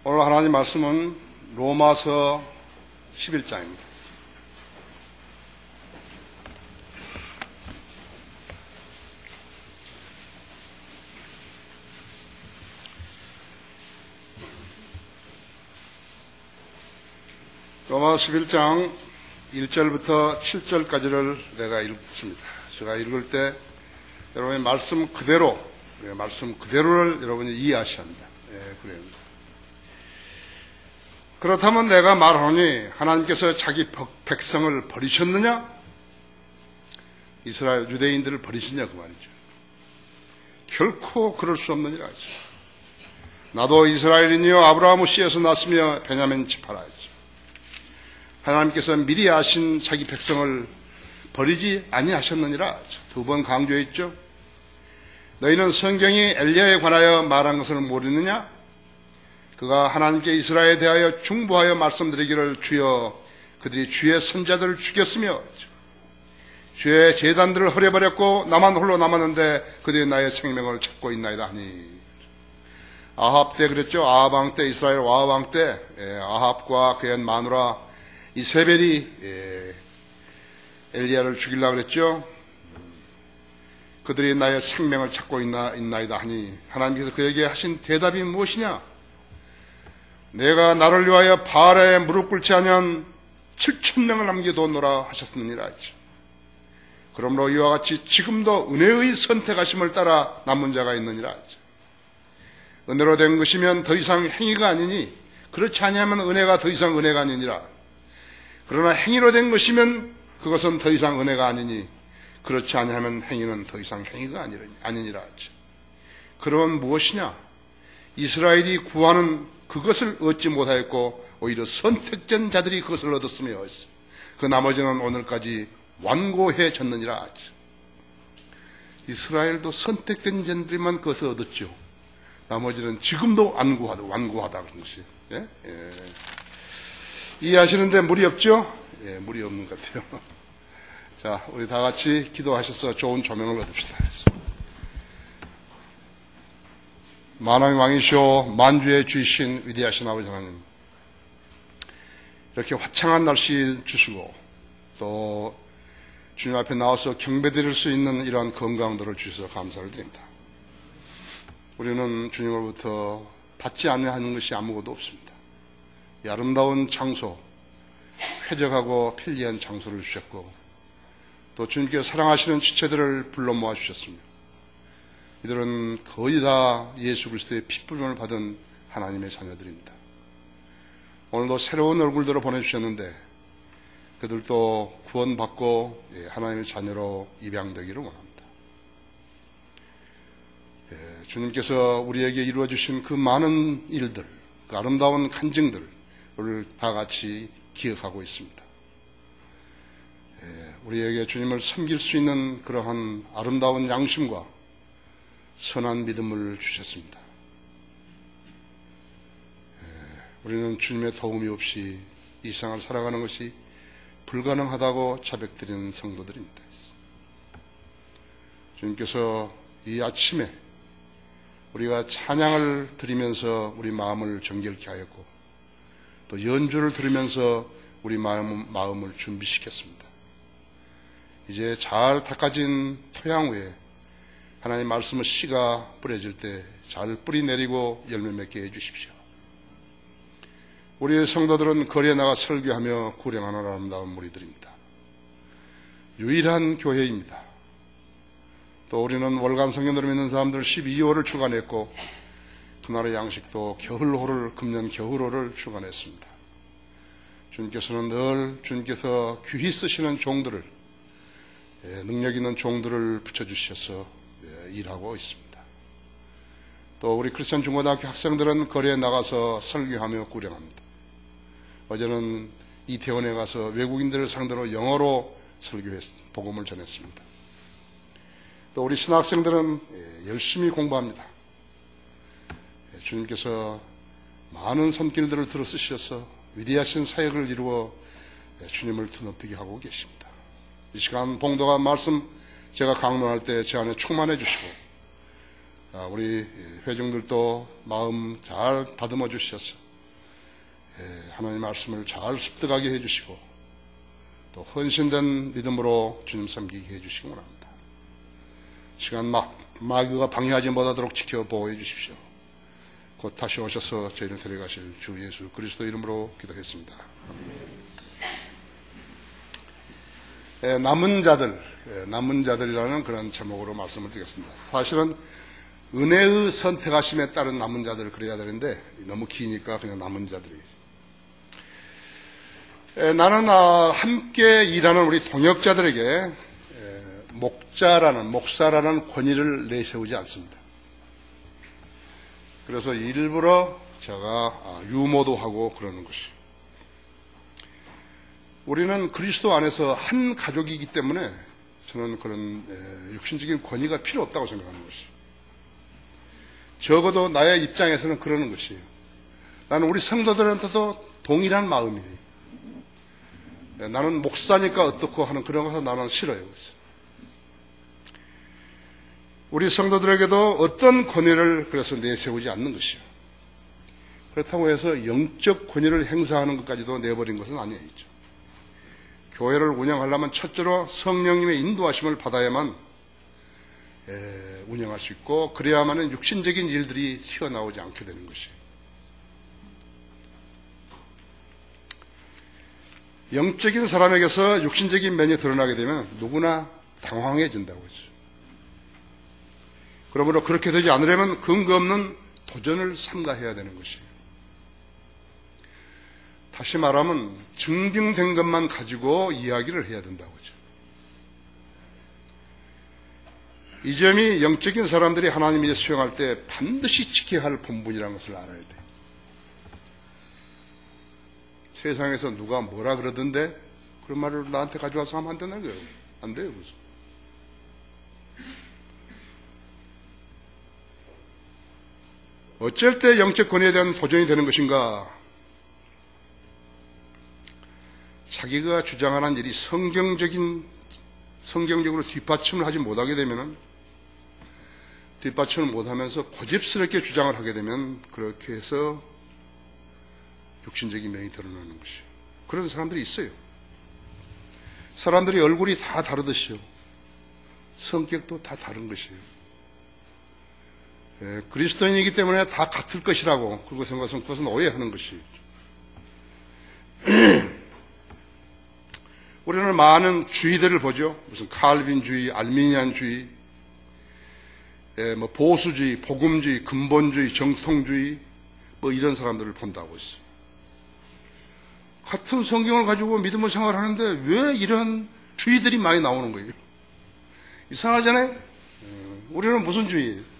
오늘 하나님 말씀은 로마서 11장입니다. 로마서 11장 1절부터 7절까지를 내가 읽습니다. 제가 읽을 때 여러분의 말씀 그대로를 여러분이 이해하셔야 합니다. 그래요. 그렇다면 내가 말하노니 하나님께서 자기 백성을 버리셨느냐? 이스라엘 유대인들을 버리시냐 그 말이죠. 결코 그럴 수 없느니라 하죠. 나도 이스라엘인이요 아브라함의 씨에서 났으며 베냐민 지파라 하죠. 하나님께서 미리 아신 자기 백성을 버리지 아니하셨느니라 두 번 강조했죠. 너희는 성경이 엘리야에 관하여 말한 것을 모르느냐? 그가 하나님께 이스라엘에 대하여 중보하여 말씀드리기를 주여 그들이 주의 선자들을 죽였으며 주의 제단들을 헐어버렸고 나만 홀로 남았는데 그들이 나의 생명을 찾고 있나이다 하니. 아합 때 그랬죠. 아합 왕 때, 이스라엘 아합 왕 때 아합과 그의 마누라 이세벨이 엘리야를 죽이려고 그랬죠. 그들이 나의 생명을 찾고 있나이다 하니 하나님께서 그에게 하신 대답이 무엇이냐? 내가 나를 위하여 바알에 무릎 꿇지 아니한 7,000명을 남겨두었노라 하셨느니라 했죠. 그러므로 이와 같이 지금도 은혜의 선택하심을 따라 남은 자가 있느니라 했죠. 은혜로 된 것이면 더 이상 행위가 아니니 그렇지 아니하면 은혜가 더 이상 은혜가 아니니라. 그러나 행위로 된 것이면 그것은 더 이상 은혜가 아니니 그렇지 아니하면 행위는 더 이상 행위가 아니니라 했죠. 그러면 무엇이냐? 이스라엘이 구하는 그것을 얻지 못하였고 오히려 선택된 자들이 그것을 얻었으며 그 나머지는 오늘까지 완고해졌느니라 하죠. 이스라엘도 선택된 자들만 그것을 얻었죠. 나머지는 지금도 완고하다 그런 것이에요. 예? 예. 이해하시는데 무리 없죠? 예, 무리 없는 것 같아요. 자, 우리 다 같이 기도하셔서 좋은 조명을 얻읍시다. 만왕의 왕이시오 만주의 주이신 위대하신 아버지 하나님, 이렇게 화창한 날씨 주시고 또 주님 앞에 나와서 경배드릴 수 있는 이러한 건강들을 주셔서 감사를 드립니다. 우리는 주님으로부터 받지 않는 것이 아무것도 없습니다. 이 아름다운 장소, 쾌적하고 편리한 장소를 주셨고 또 주님께서 사랑하시는 지체들을 불러 모아 주셨습니다. 이들은 거의 다 예수 그리스도의 핏부림을 받은 하나님의 자녀들입니다. 오늘도 새로운 얼굴들을 보내주셨는데 그들도 구원받고 하나님의 자녀로 입양되기를 원합니다. 주님께서 우리에게 이루어주신 그 많은 일들, 그 아름다운 간증들을 다 같이 기억하고 있습니다. 우리에게 주님을 섬길 수 있는 그러한 아름다운 양심과 선한 믿음을 주셨습니다. 우리는 주님의 도움이 없이 이 세상을 살아가는 것이 불가능하다고 자백드리는 성도들입니다. 주님께서 이 아침에 우리가 찬양을 드리면서 우리 마음을 정결케 하였고 또 연주를 들으면서 우리 마음을 준비시켰습니다. 이제 잘 닦아진 토양 위에 하나님 말씀의 씨가 뿌려질 때 잘 뿌리 내리고 열매 맺게 해주십시오. 우리의 성도들은 거리에 나가 설교하며 구령하는 아름다운 무리들입니다. 유일한 교회입니다. 또 우리는 월간 성경으로 믿는 사람들 12호를 주관했고 그날의 양식도 금년 겨울호를 주관했습니다. 주님께서는 늘 주님께서 귀히 쓰시는 종들을 능력 있는 종들을 붙여주셔서 일하고 있습니다. 또 우리 크리스천 중고등학교 학생들은 거리에 나가서 설교하며 구령합니다. 어제는 이태원에 가서 외국인들을 상대로 영어로 설교했습니다. 복음을 전했습니다. 또 우리 신학생들은 열심히 공부합니다. 주님께서 많은 손길들을 들어 쓰셔서 위대하신 사역을 이루어 주님을 드높이게 하고 계십니다. 이 시간 봉독한 말씀 제가 강론할 때 제 안에 충만해 주시고 우리 회중들도 마음 잘 다듬어 주셔서 하나님의 말씀을 잘 습득하게 해주시고 또 헌신된 믿음으로 주님 섬기게 해주시기 원합니다. 시간 마귀가 방해하지 못하도록 지켜 보호해 주십시오. 곧 다시 오셔서 저희를 데려가실 주 예수 그리스도 이름으로 기도했습니다. 남은 자들이라는 그런 제목으로 말씀을 드리겠습니다. 사실은 은혜의 선택하심에 따른 남은 자들 그래야 되는데 너무 기니까 그냥 남은 자들이. 나는 함께 일하는 우리 동역자들에게 목사라는 권위를 내세우지 않습니다. 그래서 일부러 제가 유머도 하고 그러는 것이. 우리는 그리스도 안에서 한 가족이기 때문에 저는 그런 육신적인 권위가 필요 없다고 생각하는 것이. 적어도 나의 입장에서는 그러는 것이에요. 나는 우리 성도들한테도 동일한 마음이에요. 나는 목사니까 어떻고 하는 그런 것은 나는 싫어요. 우리 성도들에게도 어떤 권위를 그래서 내세우지 않는 것이요. 그렇다고 해서 영적 권위를 행사하는 것까지도 내버린 것은 아니죠. 교회를 운영하려면 첫째로 성령님의 인도하심을 받아야만 운영할 수 있고 그래야만은 육신적인 일들이 튀어나오지 않게 되는 것이에요. 영적인 사람에게서 육신적인 면이 드러나게 되면 누구나 당황해진다고 하죠. 그러므로 그렇게 되지 않으려면 근거 없는 도전을 삼가해야 되는 것이에요. 다시 말하면 증빙된 것만 가지고 이야기를 해야 된다고 하죠. 이 점이 영적인 사람들이 하나님이 수용할 때 반드시 지켜야 할 본분이라는 것을 알아야 돼요. 세상에서 누가 뭐라 그러던데 그런 말을 나한테 가져와서 하면 안 되는 거예요. 안 돼요. 그래서. 어쩔 때 영적 권위에 대한 도전이 되는 것인가? 자기가 주장하는 일이 성경적으로 뒷받침을 하지 못하게 되면은 뒷받침을 못하면서 고집스럽게 주장을 하게 되면 그렇게 해서 육신적인 면이 드러나는 것이에요. 그런 사람들이 있어요. 사람들이 얼굴이 다 다르듯이요. 성격도 다 다른 것이에요. 그리스도인이기 때문에 다 같을 것이라고 그러고 생각해서 그것은 오해하는 것이에요. 우리는 많은 주의들을 보죠. 무슨 칼빈주의, 알미니안주의, 보수주의, 복음주의, 근본주의, 정통주의, 이런 사람들을 본다고 했어요. 같은 성경을 가지고 믿음을 생활하는데 왜 이런 주의들이 많이 나오는 거예요? 이상하잖아요? 우리는 무슨 주의예요?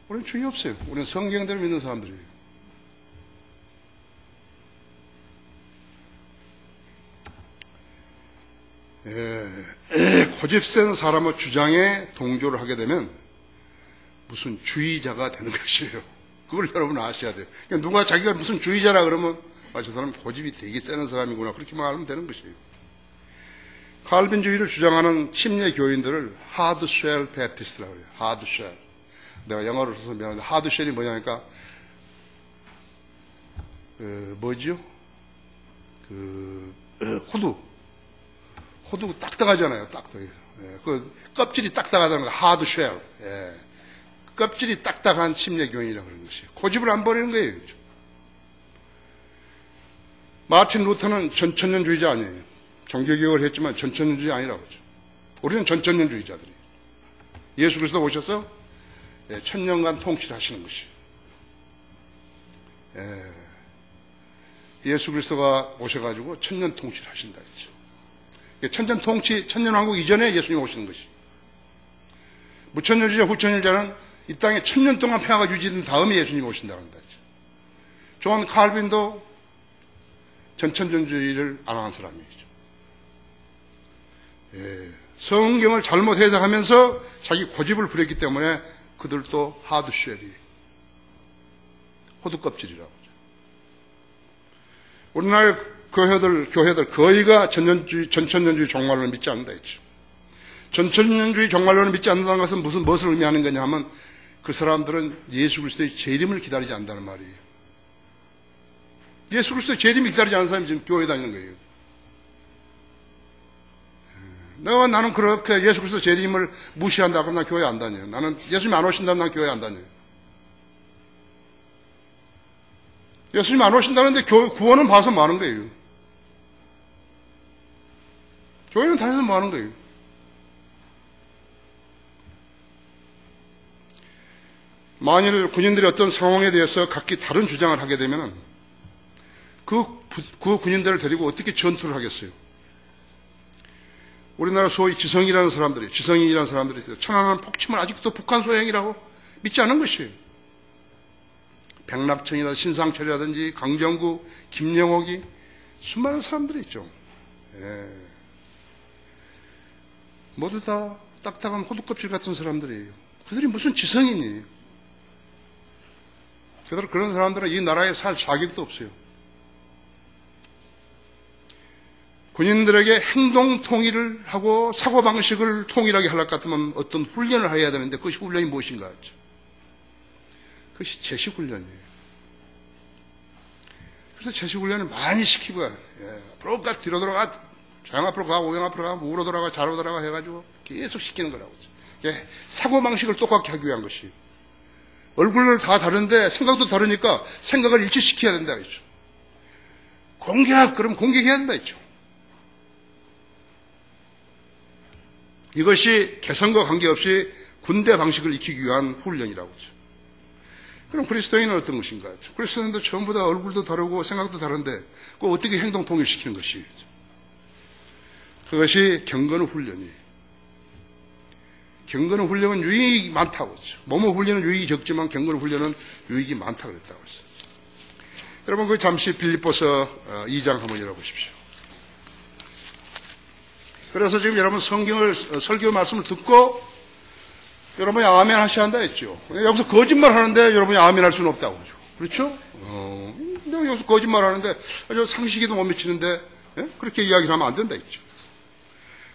우리는 주의 없어요. 우리는 성경대로 믿는 사람들이에요. 고집센 사람의 주장에 동조를 하게 되면 무슨 주의자가 되는 것이에요. 그걸 여러분 아셔야 돼요. 그러니까 누가 자기가 무슨 주의자라 그러면 저 사람 고집이 되게 세는 사람이구나 그렇게만 알면 되는 것이에요. 칼빈주의를 주장하는 침례 교인들을 하드쉘 베티스트라고 그래요. 하드쉘. 내가 영어로 써서 미안한데 하드쉘이 뭐냐니까 뭐죠? 호두 딱딱하잖아요. 딱딱해요. 그 껍질이 딱딱하다는 거 하드쉘. 껍질이 딱딱한 침례교인이라고 그러는 것이에요. 고집을 안 버리는 거예요. 마틴 루터는 전천년주의자 아니에요. 종교개혁을 했지만 전천년주의 아니라고 하죠. 우리는 전천년주의자들이에요. 예수 그리스도 오셔서 천년간 통치하시는 것이에요. 예수 그리스도가 오셔가지고 천년 통치를 하신다 했죠. 천년 통치, 천년왕국 이전에 예수님이 오시는 것이에요. 무천년주의자, 후천년주의자는 이 땅에 천년 동안 평화가 유지된 다음에 예수님이 오신다고 한다 했죠. 존 칼빈도 전천년주의를 안 하는 사람이죠. 성경을 잘못 해석하면서 자기 고집을 부렸기 때문에 그들도 하드쉘이 호두껍질이라고 하죠. 우리나라 교회들 거의가 전천년주의 종말론을 믿지 않는다 했죠. 전천년주의 종말론을 믿지 않는다는 것은 무엇을 의미하는 거냐 하면 그 사람들은 예수 그리스도의 재림을 기다리지 않는다는 말이에요. 예수 그리스도의 재림이 기다리지 않는 사람이 지금 교회 다니는 거예요. 나는 그렇게 예수 그리스도 재림을 무시한다 그러면 난 교회 안 다녀요. 나는 예수님 안 오신다면 난 교회 안 다녀요. 예수님 안 오신다는데 구원은 봐서 뭐 하는 거예요? 교회는 다녀서 뭐 하는 거예요? 만일 군인들이 어떤 상황에 대해서 각기 다른 주장을 하게 되면 그 군인들을 데리고 어떻게 전투를 하겠어요? 우리나라 소위 지성이라는 사람들이 있어요. 천안함 폭침은 아직도 북한 소행이라고 믿지 않은 것이에요. 백납천이나 신상철이라든지 강정구, 김영옥이 수많은 사람들이 있죠. 예. 모두 다 딱딱한 호두껍질 같은 사람들이에요. 그들이 무슨 지성이니? 그런 사람들은 이 나라에 살 자격도 없어요. 군인들에게 행동 통일을 하고 사고방식을 통일하게 하려고 같으면 어떤 훈련을 해야 되는데 그것이 훈련이 무엇인가 하죠. 그것이 제식훈련이에요. 그래서 제식훈련을 많이 시키고요. 앞으로 가, 뒤로 돌아가, 좌영 앞으로 가, 우영 앞으로 가, 우로 돌아가, 좌로 돌아가 해가지고 계속 시키는 거라고. 사고방식을 똑같게 하기 위한 것이. 얼굴을 다 다른데 생각도 다르니까 생각을 일치시켜야 된다 했죠. 그럼 공격해야 된다 했죠. 이것이 개성과 관계없이 군대 방식을 익히기 위한 훈련이라고 하죠. 그럼 그리스도인은 어떤 것인가? 그리스도인도 전부 다 얼굴도 다르고 생각도 다른데 그 어떻게 행동 통일시키는 것이? 그것이 경건의 훈련이에요. 경건의 훈련은 유익이 많다고 하죠. 몸의 훈련은 유익이 적지만 경건의 훈련은 유익이 많다고 그랬다고 했어요. 여러분 그 잠시 빌립보서 2장 한번 열어보십시오. 그래서 지금 여러분 설교 말씀을 듣고 여러분이 아멘 하셔야 한다 했죠. 여기서 거짓말 하는데 여러분이 아멘 할 수는 없다고 하죠. 그렇죠? 여기서 거짓말 하는데 상식에도 못 미치는데 그렇게 이야기를 하면 안 된다 했죠.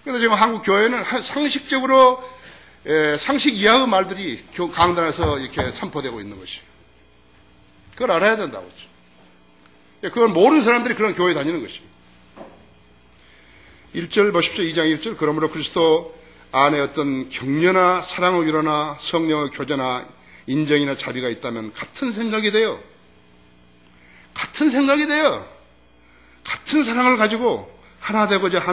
그런데 지금 한국 교회는 상식적으로 상식 이하의 말들이 강단에서 이렇게 선포되고 있는 것이에요. 그걸 알아야 된다고 하죠. 그걸 모르는 사람들이 그런 교회에 다니는 것이에요. 1절 보십시오. 2장 1절. 그러므로 그리스도 안에 어떤 격려나 사랑의 위로나 성령의 교제나 인정이나 자비가 있다면 같은 생각이 돼요. 같은 사랑을 가지고 하나 되고자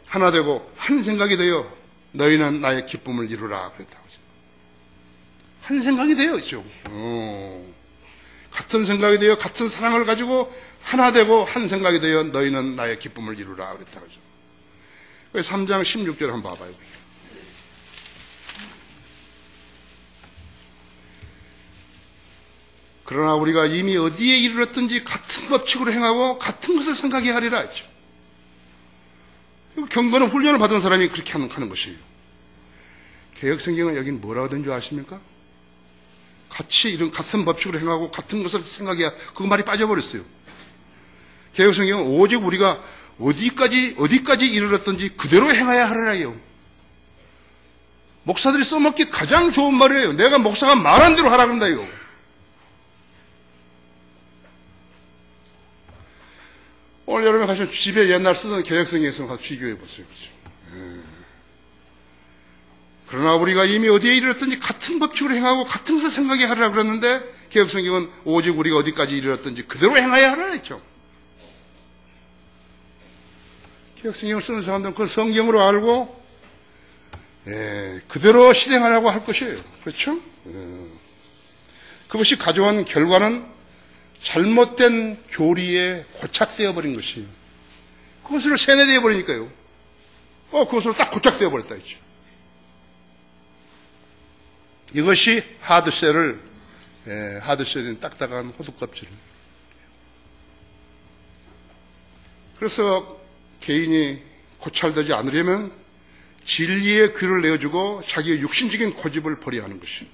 하나 되고 한 생각이 되어 너희는 나의 기쁨을 이루라 그랬다고. 한 생각이 되어 있죠. 같은 생각이 되어 같은 사랑을 가지고 하나 되고 한 생각이 되어 너희는 나의 기쁨을 이루라 그랬다고 하죠. 3장 16절 한번 봐봐요. 그러나 우리가 이미 어디에 이르렀든지 같은 법칙으로 행하고 같은 것을 생각해야 하리라 했죠. 경건은 훈련을 받은 사람이 그렇게 하는 것이에요. 개혁성경은 여기는 뭐라고 된 줄 아십니까? 같은 법칙으로 행하고 같은 것을 생각해야 그 말이 빠져버렸어요. 개혁성경은 오직 우리가 어디까지 이르렀든지 그대로 행해야 하리라요. 목사들이 써먹기 가장 좋은 말이에요. 내가 목사가 말한 대로 하라 그런다요. 오늘 여러분 가시면 집에 옛날 쓰던 개혁성경에서 가서 비교해 보세요. 그렇죠? 그러나 우리가 이미 어디에 이르렀든지 같은 법칙으로 행하고 같은 것을 생각해야 하리라 그랬는데 개혁성경은 오직 우리가 어디까지 이르렀든지 그대로 행해야 하리라 했죠. 개혁성경을 쓰는 사람들은 그 성경으로 알고 그대로 실행하려고 할 것이에요. 그렇죠? 그것이 가져온 결과는 잘못된 교리에 고착되어 버린 것이에요. 그것으로 세뇌되어 버리니까요. 그것으로 딱 고착되어 버렸다 했죠. 이것이 하드셀은 딱딱한 호두껍질. 그래서 개인이 고찰되지 않으려면 진리의 귀를 내어주고 자기의 육신적인 고집을 버려야 하는 것이에요.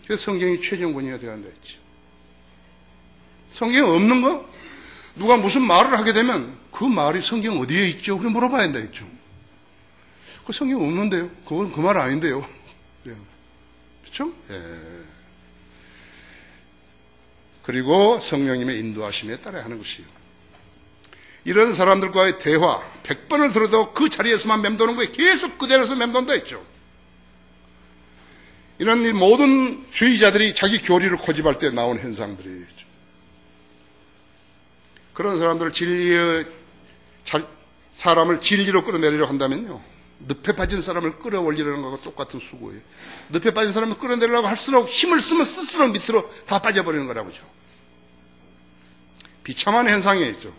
그래서 성경이 최종 권위가 되어야 한다 했죠. 성경에 없는 거? 누가 무슨 말을 하게 되면 그 말이 성경 어디에 있죠? 그래 물어봐야 한다 했죠. 그 성경 없는데요? 그건 그 말 아닌데요? 그렇죠? 그리고 성령님의 인도하심에 따라 하는 것이에요. 이런 사람들과의 대화 100번을 들어도 그 자리에서만 맴도는 거예요. 계속 그대로서 맴돈다 했죠. 이런 모든 주의자들이 자기 교리를 고집할 때 나온 현상들이죠. 그런 사람들 사람을 진리로 끌어내리려 한다면요, 늪에 빠진 사람을 끌어올리려는 것과 똑같은 수고예요. 늪에 빠진 사람을 끌어내리려고 할수록 힘을 쓰면 쓸수록 밑으로 다 빠져버리는 거라고죠. 비참한 현상이죠.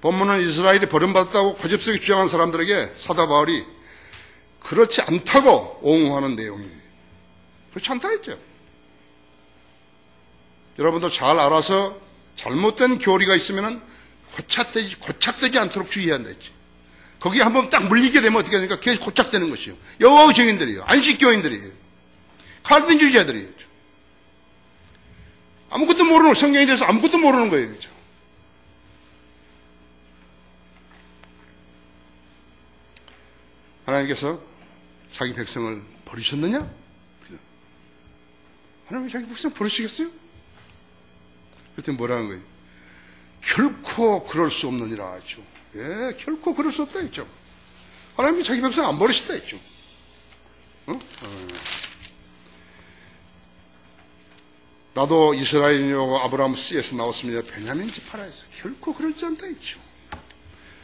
본문은 이스라엘이 버림받았다고 고집스럽게 주장한 사람들에게 사도 바울이 그렇지 않다고 옹호하는 내용이에요. 그렇지 않다 했죠. 여러분도 잘 알아서 잘못된 교리가 있으면 고착되지 않도록 주의해야 되지. 거기에 한번 딱 물리게 되면 어떻게 하니까 계속 고착되는 것이요. 여호와의 증인들이에요. 안식교인들이에요. 칼빈주의자들이에요. 아무것도 모르는, 성경에 대해서 아무것도 모르는 거예요. 그렇죠? 하나님께서 자기 백성을 버리셨느냐? 하나님이 자기 백성 버리시겠어요? 그랬더니 뭐라는 거예요? 결코 그럴 수 없느니라 했죠. 예, 결코 그럴 수 없다 했죠. 하나님이 자기 백성 안 버리시다 했죠. 나도 이스라엘이요 아브라함 씨에서 나왔으면 베냐민 지파라에서 결코 그렇지 않다 했죠.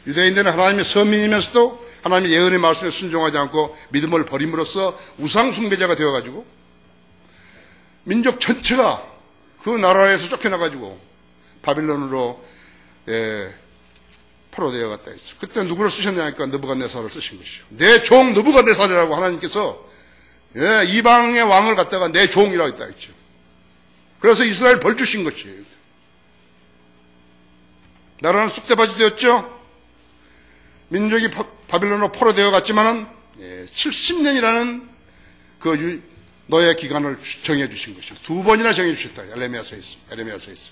유대인들은 하나님의 선민이면서도 하나님의 예언의 말씀에 순종하지 않고 믿음을 버림으로써 우상 숭배자가 되어가지고 민족 전체가 그 나라에서 쫓겨나가지고 바빌론으로 포로되어 갔다 했어. 그때 누구를 쓰셨냐니까 느부갓네살을 쓰신 것이죠. 내 종 느부갓네살이라고 하나님께서 이방의 왕을 갖다가 내 종이라고 했다 했죠. 그래서 이스라엘 벌 주신 것이에요. 나라는 쑥대밭이 되었죠. 민족이 바빌론으로 포로되어 갔지만은 70년이라는 그 노예 기간을 정해 주신 것이죠. 2번이나 정해 주셨다. 에레미야서에 있어.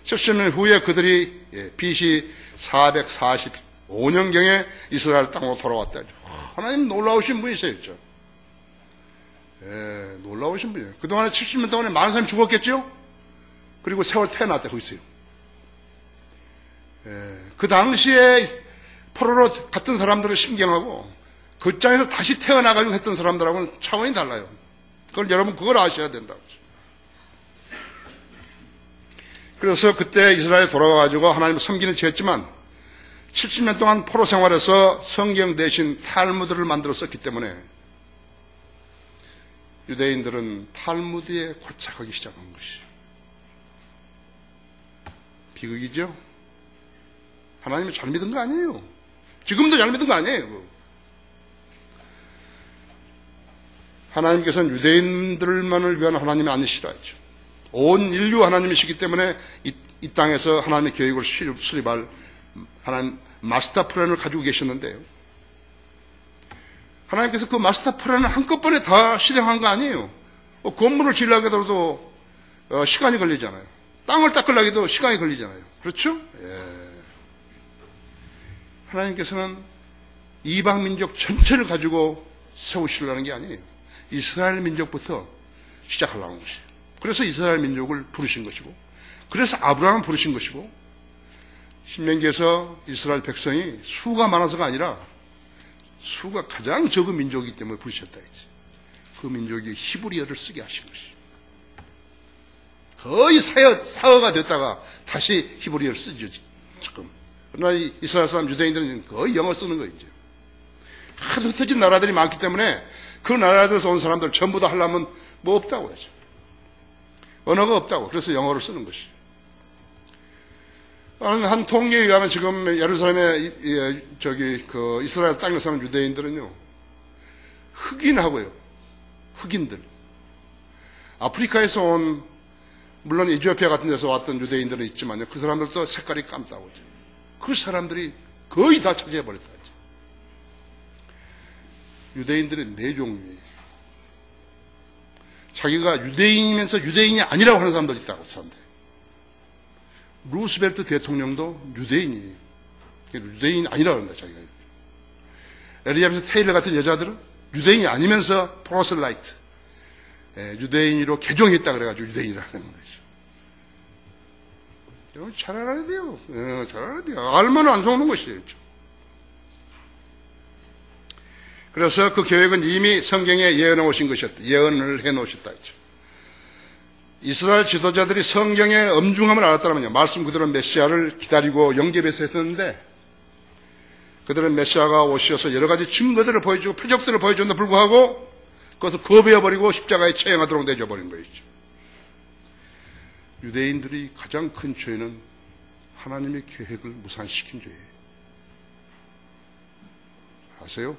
70년 후에 그들이 BC 445년경에 이스라엘 땅으로 돌아왔다. 하나님 놀라우신 분이세요. 놀라우신 분이에요. 그동안에 70년 동안에 많은 사람이 죽었겠죠? 그리고 세월 태어났다. 거기 있어요. 그 당시에 포로로 갔던 사람들을 심경하고 그 땅에서 다시 태어나가지고 했던 사람들하고는 차원이 달라요. 여러분 그걸 아셔야 된다고. 그래서 그때 이스라엘에 돌아와가지고 하나님을 섬기는 지었지만 70년 동안 포로 생활에서 성경 대신 탈무드를 만들어 썼기 때문에 유대인들은 탈무드에 고착하기 시작한 것이죠. 비극이죠. 하나님을 잘 믿은 거 아니에요. 지금도 잘 믿은 거 아니에요. 하나님께서는 유대인들만을 위한 하나님이 아니시라 했죠. 온 인류 하나님이시기 때문에 이 땅에서 하나님의 계획을 수립할 하나님 마스터 플랜을 가지고 계셨는데요. 하나님께서 그 마스터 플랜을 한꺼번에 다 실행한 거 아니에요. 건물을 지으려고 해도 시간이 걸리잖아요. 땅을 닦으려고 해도 시간이 걸리잖아요. 그렇죠? 하나님께서는 이방 민족 전체를 가지고 세우시려는 게 아니에요. 이스라엘 민족부터 시작하려는 것이에요. 그래서 이스라엘 민족을 부르신 것이고, 그래서 아브라함을 부르신 것이고, 신명기에서 이스라엘 백성이 수가 많아서가 아니라 수가 가장 적은 민족이기 때문에 부르셨다 했지. 그 민족이 히브리어를 쓰게 하신 것이에요. 거의 사어가 됐다가 다시 히브리어를 쓰죠, 지금. 그러나 이스라엘 사람 유대인들은 거의 영어 쓰는 거예요, 이제. 하도 흩어진 나라들이 많기 때문에 그 나라들에서 온 사람들 전부 다 하려면 뭐 없다고 하죠. 언어가 없다고. 그래서 영어를 쓰는 것이죠. 한 통계에 의하면 지금 예루살렘에 이스라엘 땅에 사는 유대인들은요, 흑인하고요, 흑인들. 아프리카에서 온, 물론 이티오피아 같은 데서 왔던 유대인들은 있지만요, 그 사람들도 색깔이 깜다고죠. 그 사람들이 거의 다 차지해버렸다. 유대인들은 네 종류예요. 자기가 유대인이면서 유대인이 아니라고 하는 사람들 있다고, 사람들. 루스벨트 대통령도 유대인이에요. 유대인이 아니라고 한다, 자기가. 엘리자베스 테일러 같은 여자들은 유대인이 아니면서 프로셀라이트, 유대인으로 개종했다 그래가지고 유대인이라 하는 거죠. 여러분 잘 알아야 돼요. 잘 알아야 돼요. 알면 안 속는 것이에요. 그래서 그 계획은 이미 성경에 예언해 오신 것이었다. 예언을 해 놓으셨다 했죠. 이스라엘 지도자들이 성경의 엄중함을 알았다면요, 말씀 그대로 메시아를 기다리고 영접해서 했었는데, 그들은 메시아가 오셔서 여러 가지 증거들을 보여주고 표적들을 보여줬는데 불구하고 그것을 거부해버리고 십자가에 처형하도록 내줘버린 것이죠. 유대인들이 가장 큰 죄는 하나님의 계획을 무산시킨 죄예요. 아세요?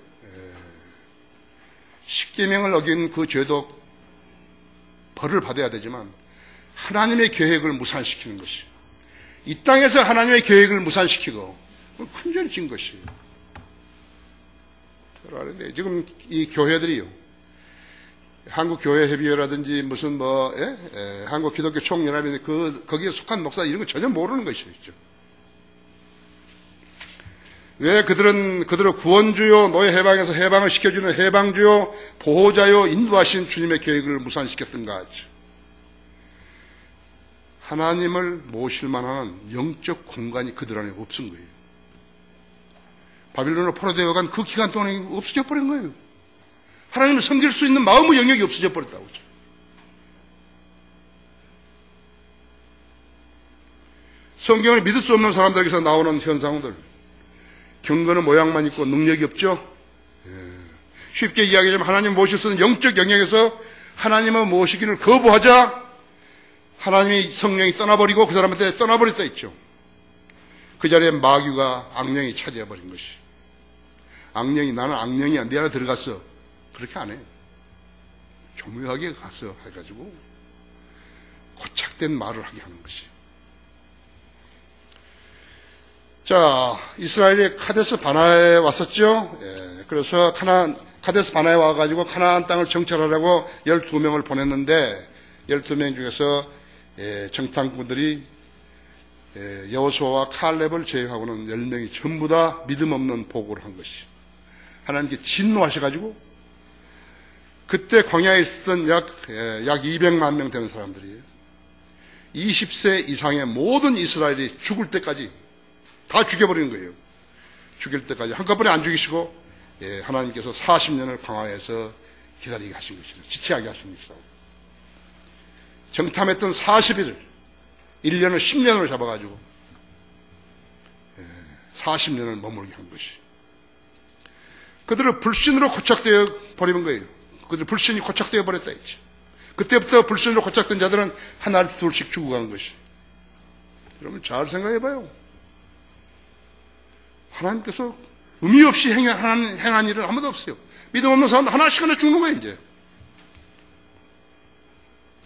십계명을 어긴 그 죄도 벌을 받아야 되지만 하나님의 계획을 무산시키는 것이, 이 땅에서 하나님의 계획을 무산시키고 큰 죄를 진 것이에요. 지금 이 교회들이요, 한국교회협의회라든지 무슨 한국기독교 총연합인데 거기에 속한 목사 이런 거 전혀 모르는 것이죠. 왜 그들을 구원주요, 노예 해방에서 해방을 시켜주는 해방주요, 보호자요, 인도하신 주님의 계획을 무산시켰던가 하죠. 하나님을 모실 만한 영적 공간이 그들 안에 없은 거예요. 바빌론으로 포로되어 간 그 기간 동안에 없어져 버린 거예요. 하나님을 섬길 수 있는 마음의 영역이 없어져 버렸다고 하죠. 성경을 믿을 수 없는 사람들에게서 나오는 현상들, 경건의 모양만 있고 능력이 없죠. 쉽게 이야기하자면 하나님 모실 수 있는 영적 영역에서 하나님을 모시기를 거부하자 하나님이 성령이 떠나버리고 그 사람한테 떠나버렸다 했죠. 그 자리에 마귀가, 악령이 차지해버린 것이. 악령이, 나는 악령이야, 내 안에 들어갔어, 그렇게 안 해요. 교묘하게 가서 해가지고 고착된 말을 하게 하는 것이. 자, 이스라엘이 카데스 바나에 왔었죠. 그래서 카데스 바나에 와가지고 가나안 땅을 정찰하려고 12명을 보냈는데 12명 중에서 정탐꾼들이 여호수아와 칼렙을 제외하고는 10명이 전부 다 믿음 없는 보고를 한 것이. 하나님께 진노하셔가지고 그때 광야에 있었던 약 200만 명 되는 사람들이에요. 20세 이상의 모든 이스라엘이 죽을 때까지 다 죽여버리는 거예요. 죽일 때까지 한꺼번에 안 죽이시고 하나님께서 40년을 광야에서 기다리게 하신 것이죠. 지체하게 하신 것이죠. 정탐했던 40일을 1년을 10년으로 잡아가지고 40년을 머물게 한 것이. 그들을 불신으로 고착되어 버리는 거예요. 그들 불신이 고착되어 버렸다 했죠. 그때부터 불신으로 고착된 자들은 하나 둘씩 죽어가는 것이. 여러분 잘 생각해봐요. 하나님께서 의미 없이 행한 일은 아무도 없어요. 믿음 없는 사람 하나씩 하나 죽는 거예요. 이제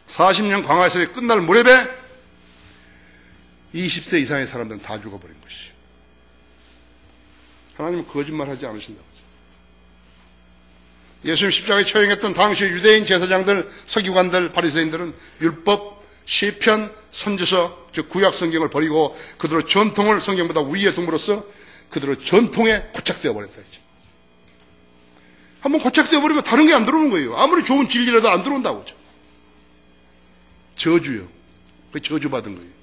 40년 광야에서의 끝날 무렵에 20세 이상의 사람들은 다 죽어버린 것이. 하나님은 거짓말하지 않으신다고. 예수님 십자가에 처형했던 당시 유대인 제사장들, 서기관들, 바리새인들은 율법, 시편, 선지서, 즉 구약 성경을 버리고 그들의 전통을 성경보다 위에 둠으로써 그들의 전통에 고착되어 버렸다 했죠. 한번 고착되어 버리면 다른 게 안 들어오는 거예요. 아무리 좋은 진리라도 안 들어온다고 하죠. 저주요. 그 저주받은 거예요.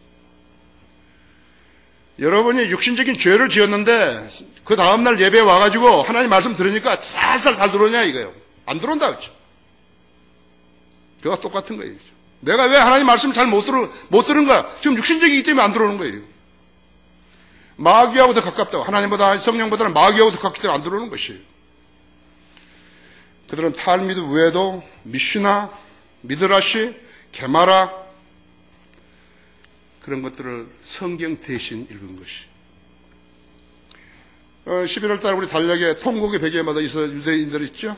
여러분이 육신적인 죄를 지었는데 그 다음날 예배에 와가지고 하나님 말씀 들으니까 살살 잘 들어오냐 이거예요. 안 들어온다 그렇죠. 그와 똑같은 거예요. 내가 왜 하나님 말씀을 잘 못 들은 거야? 지금 육신적이기 때문에 안 들어오는 거예요. 마귀하고 더 가깝다고. 하나님보다, 성령보다는 마귀하고 더 가깝기 때문에 안 들어오는 것이에요. 그들은 탈미드 외에도 미슈나, 미드라시, 게마라 그런 것들을 성경 대신 읽은 것이. 11월 달 우리 달력에 통곡의 베개마다 있어 유대인들 있죠?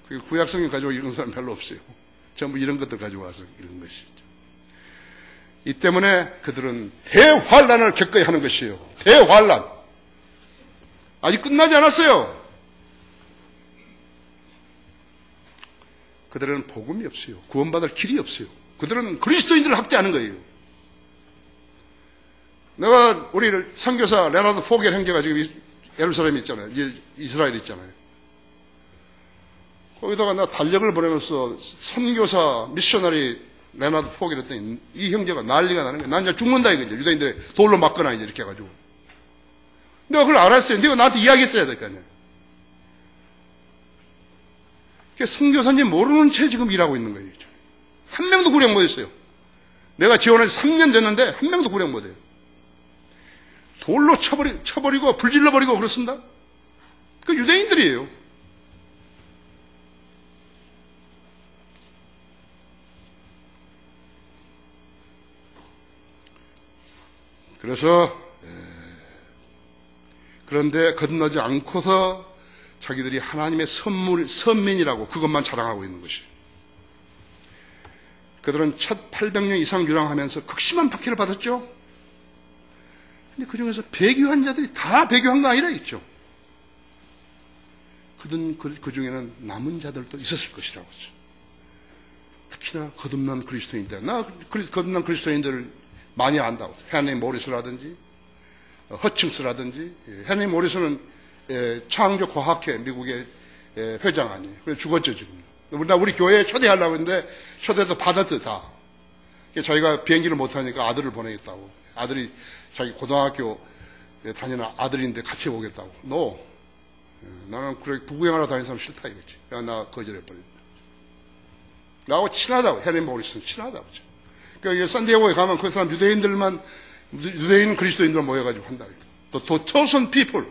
그 구약성경 가지고 읽은 사람 별로 없어요. 전부 이런 것들 가지고 와서 읽은 것이죠. 이 때문에 그들은 대환란을 겪어야 하는 것이에요. 대환란. 아직 끝나지 않았어요. 그들은 복음이 없어요. 구원받을 길이 없어요. 그들은 그리스도인들을 학대하는 거예요. 내가 우리 선교사 레나드 포겔 형제가 지금 예루살렘에 있잖아요. 이스라엘에 있잖아요. 거기다가 나 달력을 보내면서 선교사 미셔너리 레나드 포기를 했더니 이 형제가 난리가 나는 거야. 난 이제 죽는다 이거죠. 유대인들이 돌로 맞거나 이제 이렇게 해가지고. 내가 그걸 알았어요. 내가 나한테 이야기했어야 될 거 아니야. 선교사님 모르는 채 지금 일하고 있는 거예요. 한 명도 구력 못했어요. 내가 지원한 지 3년 됐는데 한 명도 구력 못해요. 돌로 쳐버리고 불질러버리고 그렇습니다. 그 유대인들이에요. 그래서 그런데 거듭나지 않고서 자기들이 하나님의 선민이라고 그것만 자랑하고 있는 것이. 그들은 첫 800년 이상 유랑하면서 극심한 박해를 받았죠. 근데 그 중에서 배교한 자들이 다 배교한 거 아니라 있죠. 그 중에는 남은 자들도 있었을 것이라고 하죠. 특히나 거듭난 그리스도인들. 나 거듭난 그리스도인들을 많이 안다고. 헨리 모리스라든지 허칭스라든지. 헨리 모리스는 창조과학회 미국의 회장 아니에요. 그래서 죽었죠 지금. 우리 교회에 초대하려고 했는데 초대도 받았어요 다. 자기가 비행기를 못하니까 아들을 보내겠다고. 아들이 자기 고등학교 다니는 아들인데 같이 오겠다고. 나는 그렇게 부구경하러 다니는 사람 싫다 이거지. 나 거절해버린다. 나하고 친하다고. 헨리 모리스는 친하다고. 그러니까 산디에고에 가면 그 사람 유대인 그리스도인들 모여가지고 한다. 또 chosen people,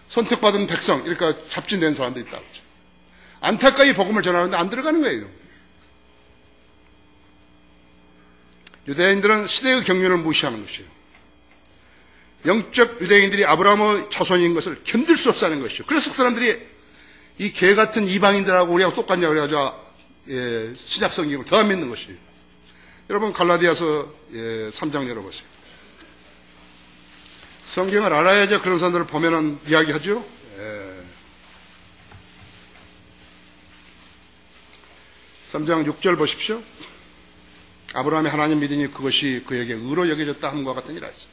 선택받은 백성, 그러니까 잡진된 사람도 있다고. 안타까이 복음을 전하는데 안 들어가는 거예요. 유대인들은 시대의 경륜을 무시하는 것이에요. 영적 유대인들이 아브라함의 자손인 것을 견딜 수 없다는 것이죠. 그래서 그 사람들이 이 개 같은 이방인들하고 우리하고 똑같냐고 그래가지고 신약 성경을 더 안 믿는 것이에요. 여러분 갈라디아서 3장 열어보세요. 성경을 알아야지 그런 사람들을 보면은 이야기하죠. 3장 6절 보십시오. 아브라함이 하나님 믿으니 그것이 그에게 의로 여겨졌다 함과 같은 이라 했어요.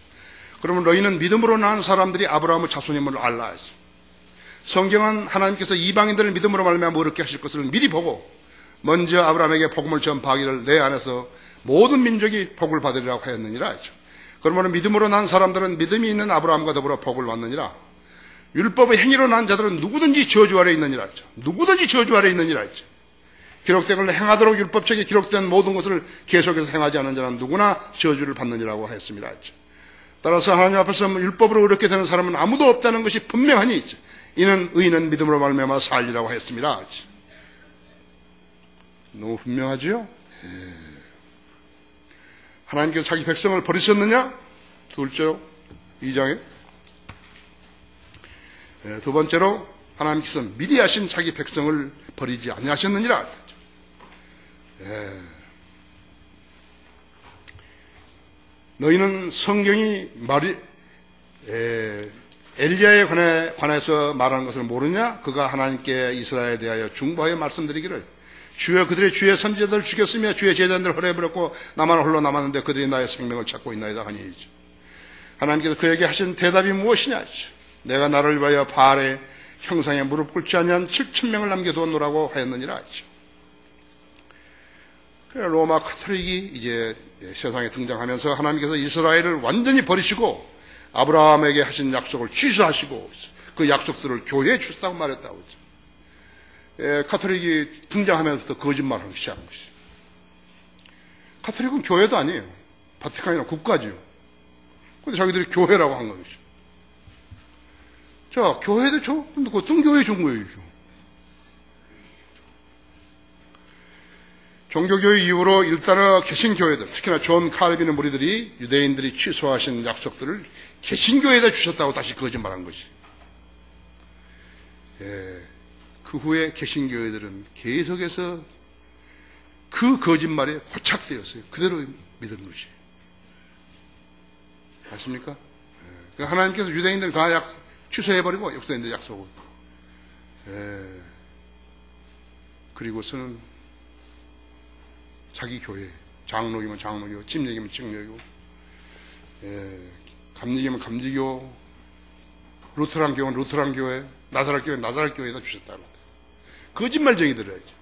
그러면 너희는 믿음으로 낳은 사람들이 아브라함의 자손임을 알라 했어요. 성경은 하나님께서 이방인들을 믿음으로 말미암아 어렵게 하실 것을 미리 보고 먼저 아브라함에게 복음을 전파하기를 내 안에서 모든 민족이 복을 받으리라고 하였느니라 했죠. 그러면 믿음으로 난 사람들은 믿음이 있는 아브라함과 더불어 복을 받느니라. 율법의 행위로 난 자들은 누구든지 저주 아래 있느니라 했죠. 누구든지 저주 아래 있느니라 했죠. 기록된 걸 행하도록 율법책에 기록된 모든 것을 계속해서 행하지 않는 자는 누구나 저주를 받느니라고 했습니다 했죠. 따라서 하나님 앞에서 율법으로 어렵게 되는 사람은 아무도 없다는 것이 분명하니 있죠. 이는 의인은 믿음으로 말미암아 살리라고 했습니다 했죠. 너무 분명하죠? 하나님께서 자기 백성을 버리셨느냐? 둘째로 2장에 두 번째로 하나님께서 미리 하신 자기 백성을 버리지 아니하셨느니라. 너희는 성경이 엘리야에 관해서 말하는 것을 모르냐? 그가 하나님께 이스라엘에 대하여 중보하여 말씀드리기를 주여 그들의 주의 선지자들을 죽였으며 주의 제자들을 허례해버렸고 나만 홀로 남았는데 그들이 나의 생명을 찾고 있나이다 하니 하나님께서 그에게 하신 대답이 무엇이냐? 내가 나를 위하여 바알의 형상에 무릎 꿇지 아니한 7,000명을 남겨두었노라고 하였느니라. 로마 카톨릭이 이제 세상에 등장하면서 하나님께서 이스라엘을 완전히 버리시고 아브라함에게 하신 약속을 취소하시고 그 약속들을 교회에 주셨다고 말했다고 했죠. 카톨릭이 등장하면서부터 거짓말을 하기 시작한 것이죠. 카톨릭은 교회도 아니에요. 바티칸이나 국가지요. 근데 자기들이 교회라고 한 것이죠. 자, 교회도 줘? 근데 어떤 교회 준 거예요? 종교교회 이후로 일단은 개신교회들, 특히나 존 칼빈의 무리들이 유대인들이 취소하신 약속들을 개신교회에다 주셨다고 다시 거짓말한 것이. 그 후에 개신교회들은 계속해서 그 거짓말에 고착되었어요. 그대로 믿은 것이. 아십니까? 하나님께서 유대인들 다 취소해버리고 역사인들 약속을. 그리고서는 자기 교회, 장로이면 장로교, 침례이면 침례교, 감리교면 감리교, 루터란 교회는 루터란 교회, 나사렛 교회는 나사렛 교회에다 주셨다고 합니다. 거짓말쟁이 들어야죠.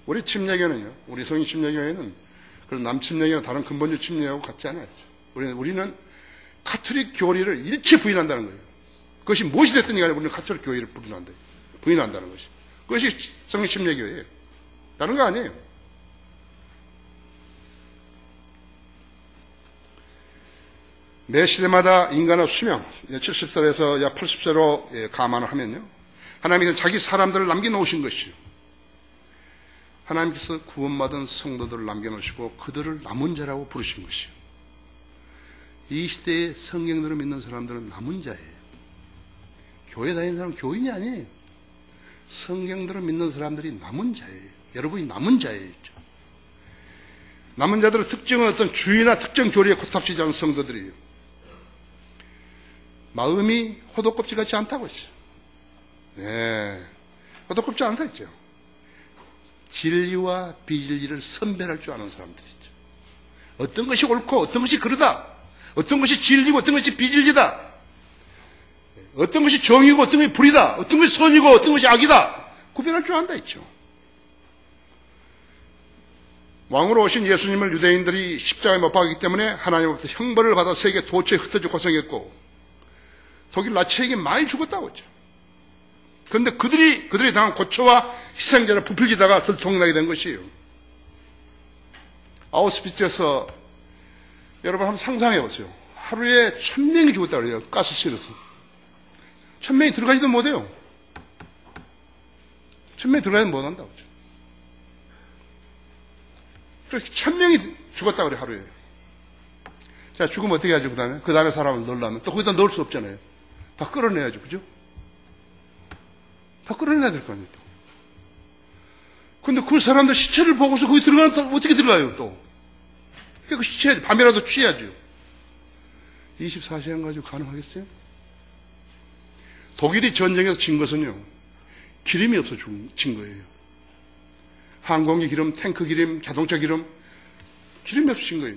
우리 침례교는요, 우리 성인 침례교회는 그런 남침례교나 다른 근본주의 침례하고 같지 않아요. 우리는 카톨릭 교리를 일체 부인한다는 거예요. 그것이 무엇이 됐든 간에 우리는 카톨릭 교회를 부인한다는 것이. 그것이 성인 침례교회예요. 다른 거 아니에요. 매 시대마다 인간의 수명, 70살에서 약 80세로 감안을 하면요, 하나님께서 자기 사람들을 남겨놓으신 것이요, 하나님께서 구원받은 성도들을 남겨놓으시고 그들을 남은 자라고 부르신 것이요, 이 시대에 성경들을 믿는 사람들은 남은 자예요. 교회 다니는 사람은 교인이 아니에요. 성경들을 믿는 사람들이 남은 자예요. 여러분이 남은 자예요. 남은 자들은 특정한 어떤 주의나 특정 교리에 고탁지지 않은 성도들이에요. 마음이 호독껍질 같지 않다고 했죠. 네, 호독껍질 않다 했죠. 진리와 비진리를 선별할 줄 아는 사람들이죠. 어떤 것이 옳고 어떤 것이 그르다, 어떤 것이 진리고 어떤 것이 비진리다, 어떤 것이 정의고 어떤 것이 불이다, 어떤 것이 선이고 어떤 것이 악이다, 구별할 줄 안다 했죠. 왕으로 오신 예수님을 유대인들이 십자가에 못 박았기 때문에 하나님으로부터 형벌을 받아 세계 도처에 흩어져 고생했고 독일 나치에게 많이 죽었다고 했죠. 그런데 그들이 당한 고초와 희생자를 부풀리다가 들통나게 된 것이에요. 아우슈비츠에서 여러분 한번 상상해 보세요. 하루에 1000명이 죽었다고 그래요. 가스실에서. 1000명이 들어가지도 못해요. 1000명이 들어가지도 못한다고 그러죠. 그래서 1000명이 죽었다고 그래요, 하루에. 자, 죽으면 어떻게 하죠, 그 다음에? 그 다음에 사람을 넣으려면? 또 거기다 넣을 수 없잖아요. 다 끌어내야죠, 그죠? 다 끌어내야 될 거 아니에요, 또. 근데 그 사람들 시체를 보고서 거기 들어가면 어떻게 들어가요, 또? 그 시체, 밤이라도 취해야죠. 24시간 가지고 가능하겠어요? 독일이 전쟁에서 진 것은요, 기름이 없어 진 거예요. 항공기 기름, 탱크 기름, 자동차 기름, 기름이 없어 진 거예요.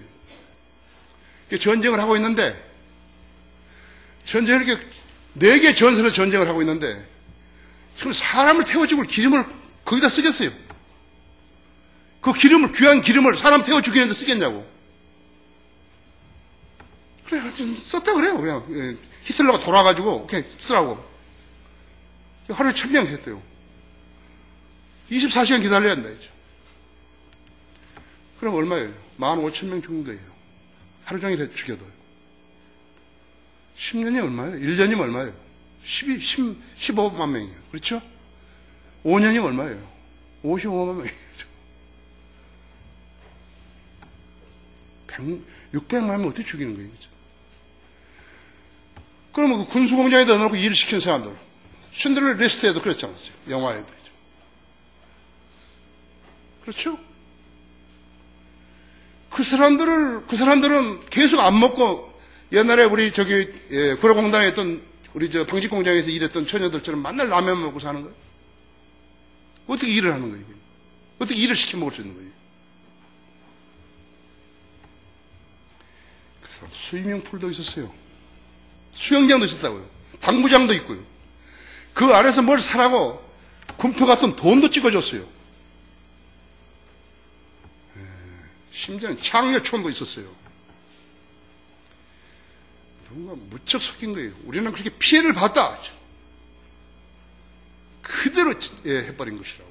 전쟁을 하고 있는데, 전쟁을 이렇게, 4개 전선에서 전쟁을 하고 있는데, 지금 사람을 태워주고 기름을 거기다 쓰겠어요? 그 기름을, 귀한 기름을 사람 태워 죽이는데 쓰겠냐고. 그래, 썼다 그래요, 그냥. 히틀러가 돌아가지고, 그냥 쓰라고. 하루에 1000명 했대요. 24시간 기다려야 한다, 이제. 그럼 얼마예요? 15,000명 죽는 거예요. 하루 종일 해 죽여도요. 10년이 얼마예요? 1년이면 얼마예요? 15만 명이에요. 그렇죠? 5년이면 얼마예요? 55만 명이에요. 600만 명 어떻게 죽이는 거예요? 그렇죠? 그러면 그 군수공장에다 넣어놓고 일을 시킨 사람들. 츤들러 리스트에도 그랬지 않았어요? 영화에도. 그렇죠? 그 사람들은 계속 안 먹고, 옛날에 우리 구로공단에 있던, 우리 방직공장에서 일했던 처녀들처럼 맨날 라면 먹고 사는 거예요. 어떻게 일을 하는 거예요? 어떻게 일을 시켜 먹을 수 있는 거예요? 그 사람 스위밍풀도 있었어요. 수영장도 있었다고요. 당구장도 있고요. 그 안에서 뭘 사라고 군표 같은 돈도 찍어줬어요. 심지어는 창녀촌도 있었어요. 누군가 무척 속인 거예요. 우리는 그렇게 피해를 봤다. 그대로 해버린 것이라고.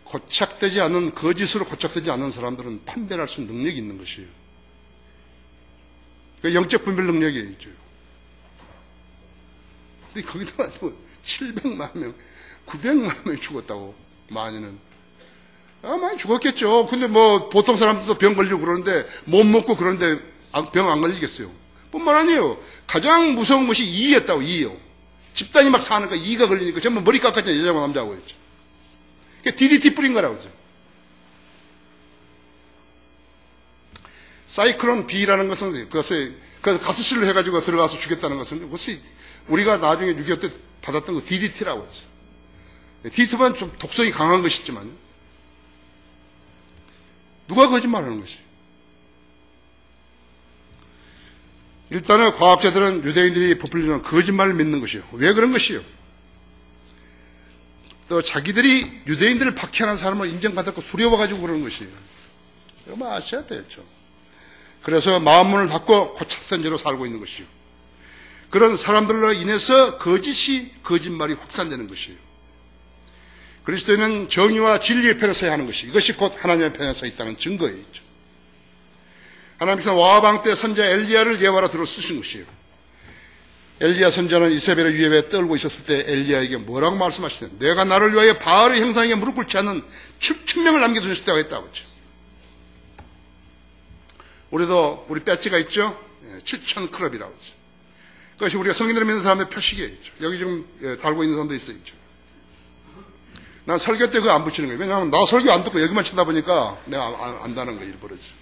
고착되지 않은, 거짓으로 고착되지 않은 사람들은 판별할 수 있는 능력이 있는 것이에요. 그 영적 분별 능력이 있죠. 근데 거기다가 700만 명, 900만 명이 죽었다고. 많이는. 많이 죽었겠죠. 근데 보통 사람들도 병 걸리고 그러는데, 못 먹고 그러는데 병 안 걸리겠어요. 뿐만 아니에요. 가장 무서운 것이 이의였다고, 이의요. 집단이 막 사니까 이의가 걸리니까 전부 머리 깎았잖아요. 여자고 남자고 했죠. 그게 DDT 뿌린 거라고 했죠. 사이클론 B라는 것은, 그래서 가스실로 해가지고 들어가서 죽였다는 것은, 그것이 우리가 나중에 6.25 때 받았던 거 DDT라고 했죠. DDT보다는 좀 독성이 강한 것이지만, 누가 거짓말하는 것이? 일단은 과학자들은 유대인들이 부풀리는 거짓말을 믿는 것이요. 왜 그런 것이요? 또 자기들이 유대인들을 박해하는 사람을 인정받았고 두려워가지고 그러는 것이에요. 이거 아셔야 되죠. 그래서 마음문을 닫고 고착선제로 살고 있는 것이요. 그런 사람들로 인해서 거짓말이 확산되는 것이에요. 그리스도인은 정의와 진리의 편에 서야 하는 것이, 이것이 곧 하나님의 편에 서 있다는 증거예요. 하나님께서 와방 때 선자 엘리야를 예화로 들어 쓰신 것이에요. 엘리야 선자는 이세벨의 위협에 떨고 있었을 때 엘리야에게 뭐라고 말씀하시나요? 내가 나를 위하여 바알의 형상에게 무릎 꿇지 않는 7,000명을 남겨두실 때가 있다고 했죠. 우리도 우리 배지가 있죠? 7,000클럽이라고 했죠. 그것이 우리가 성인들을 믿는 사람들의 표식이에요. 여기 지금 달고 있는 사람도 있어요. 난 설교 때 그거 안 붙이는 거예요. 왜냐하면 나 설교 안 듣고 여기만 쳐다보니까 내가 안다는 거예요. 일부러죠.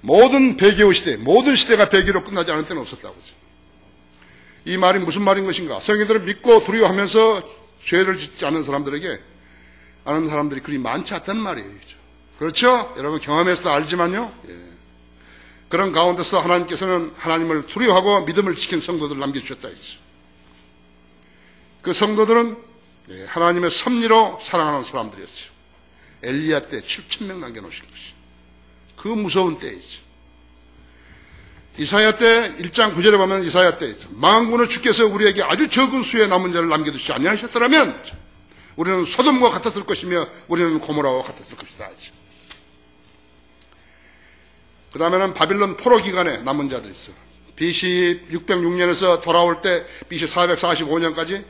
모든 배교의 시대, 모든 시대가 배교로 끝나지 않을 때는 없었다고 하죠. 이 말이 무슨 말인 것인가? 성인들을 믿고 두려워하면서 죄를 짓지 않는 사람들에게 아는 사람들이 그리 많지 않다는 말이에요. 그렇죠? 여러분 경험해서도 알지만요. 예. 그런 가운데서 하나님께서는 하나님을 두려워하고 믿음을 지킨 성도들을 남겨주셨다 했죠. 그 성도들은 하나님의 섭리로 사랑하는 사람들이었어요. 엘리야 때 7,000명 남겨놓으신 것이 그 무서운 때이죠. 이사야 때 1장 9절에 보면 이사야 때 만군의 주께서 우리에게 아주 적은 수의 남은 자를 남겨두시지 아니하셨더라면 우리는 소돔과 같았을 것이며 우리는 고모라와 같았을 것이다. 그 다음에는 바빌론 포로 기간에 남은 자들이 있어요. BC 606년에서 돌아올 때 BC 445년까지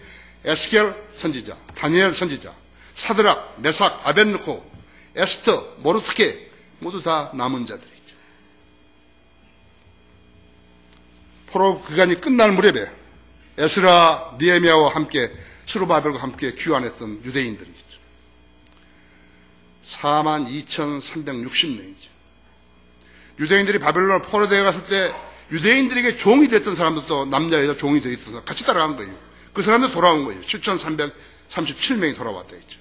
에스겔 선지자, 다니엘 선지자, 사드락, 메삭, 아벤느고, 에스터, 모르드케 모두 다 남은 자들이죠. 포로 기간이 끝날 무렵에 에스라, 니에미야와 함께 스루바벨과 함께 귀환했던 유대인들이죠. 42,360명이죠. 유대인들이 바벨론을 포로되어 갔을 때 유대인들에게 종이 됐던 사람들도 남자 여자 종이 되어 있어서 같이 따라간 거예요. 그 사람들 돌아온 거예요. 7,337명이 돌아왔다 했죠.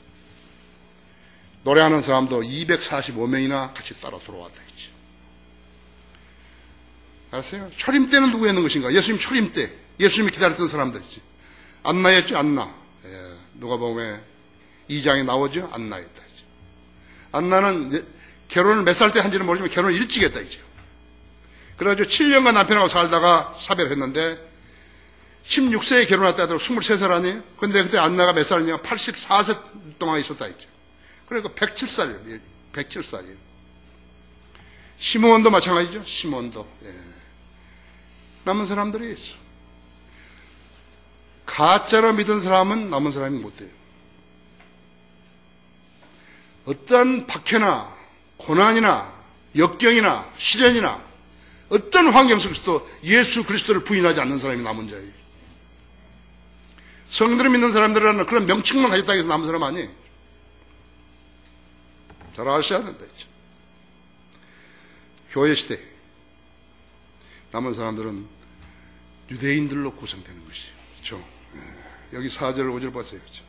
노래하는 사람도 245명이나 같이 따라 돌아왔다 했죠. 알았어요? 초림 때는 누구였는 것인가? 예수님 초림 때 예수님이 기다렸던 사람들이지. 안나였죠. 안나. 누가복음에 2장에 나오죠. 안나였다. 안나는 결혼을 몇 살 때 한지는 모르지만 결혼을 일찍 했다 이죠. 그래가지고 7년간 남편하고 살다가 사별했는데 16세에 결혼했다 하더라도 23살 아니에요? 근데 그때 안나가 몇 살이냐? 84세 동안 있었다 했죠. 그러니까 107살이에요. 107살이에요. 시므온도 마찬가지죠. 시므온도. 남은 사람들이 있어. 가짜로 믿은 사람은 남은 사람이 못 돼요. 어떠한 박해나 고난이나 역경이나 시련이나 어떤 환경 속에서도 예수 그리스도를 부인하지 않는 사람이 남은 자예요. 성들을 믿는 사람들은 그런 명칭만 가졌다고 해서 남은 사람 아니에요. 잘 아셔야 된다. 교회 시대 남은 사람들은 유대인들로 구성되는 것이에요. 그렇죠? 여기 4절 5절 보세요. 그렇죠?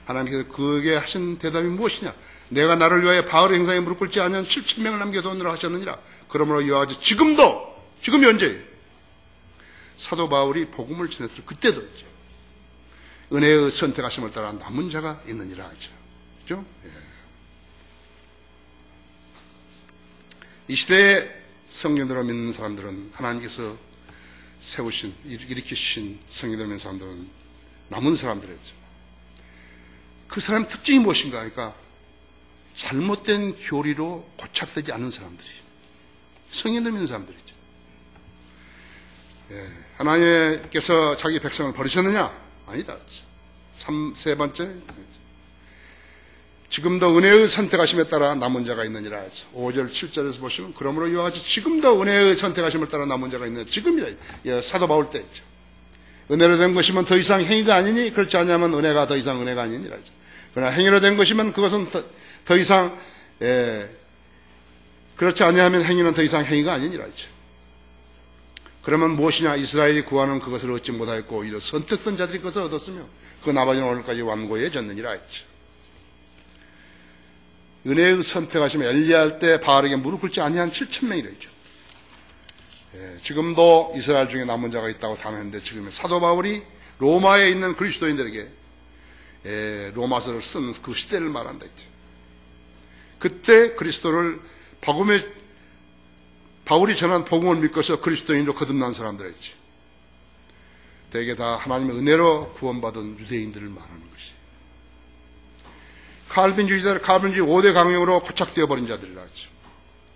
하나님께서 그에게 하신 대답이 무엇이냐? 내가 나를 위하여 바알의 행상에 무릎 꿇지 않은 7,000명을 남겨두느라 하셨느니라. 그러므로 이와 같이 지금이 언제예요? 사도 바울이 복음을 전했을 그때도 있죠. 은혜의 선택하심을 따라 남은 자가 있느니라 하죠. 그렇죠? 이 시대에 성령으로 믿는 사람들은 하나님께서 세우신, 일으키신 성령으로 믿는 사람들은 남은 사람들이죠. 그 사람의 특징이 무엇인가? 그러니까 잘못된 교리로 고착되지 않은 사람들이 성령으로 믿는 사람들이죠. 하나님께서 자기 백성을 버리셨느냐? 아니다. 세 번째, 지금도 은혜의 선택하심에 따라 남은 자가 있느니라. 5절 7절에서 보시면 그러므로 이와 같이 지금도 은혜의 선택하심을 따라 남은 자가 있느니라. 지금이라. 사도 바울 때 있죠. 은혜로 된 것이면 더 이상 행위가 아니니 그렇지 않냐면 은혜가 더 이상 은혜가 아니니라. 그러나 행위로 된 것이면 그것은 더 이상 그렇지 않냐면 행위는 더 이상 행위가 아니니라. 그러면 무엇이냐? 이스라엘이 구하는 그것을 얻지 못하였고 오히려 선택된 자들이 그것을 얻었으며 그 나머지는 오늘까지 완고해졌느니라 했죠. 은혜의 선택하시면 엘리야 할 때 바알에게 무릎 꿇지 아니한 7,000명이라 했죠. 지금도 이스라엘 중에 남은 자가 있다고 단언했는데 지금 사도 바울이 로마에 있는 그리스도인들에게 로마서를 쓴 그 시대를 말한다 했죠. 그때 그리스도를 바울이 전한 복음을 믿고서 그리스도인으로 거듭난 사람들이었지. 대개 다 하나님의 은혜로 구원받은 유대인들을 말하는 것이. 칼빈주의 5대 강령으로 고착되어 버린 자들이라 하죠.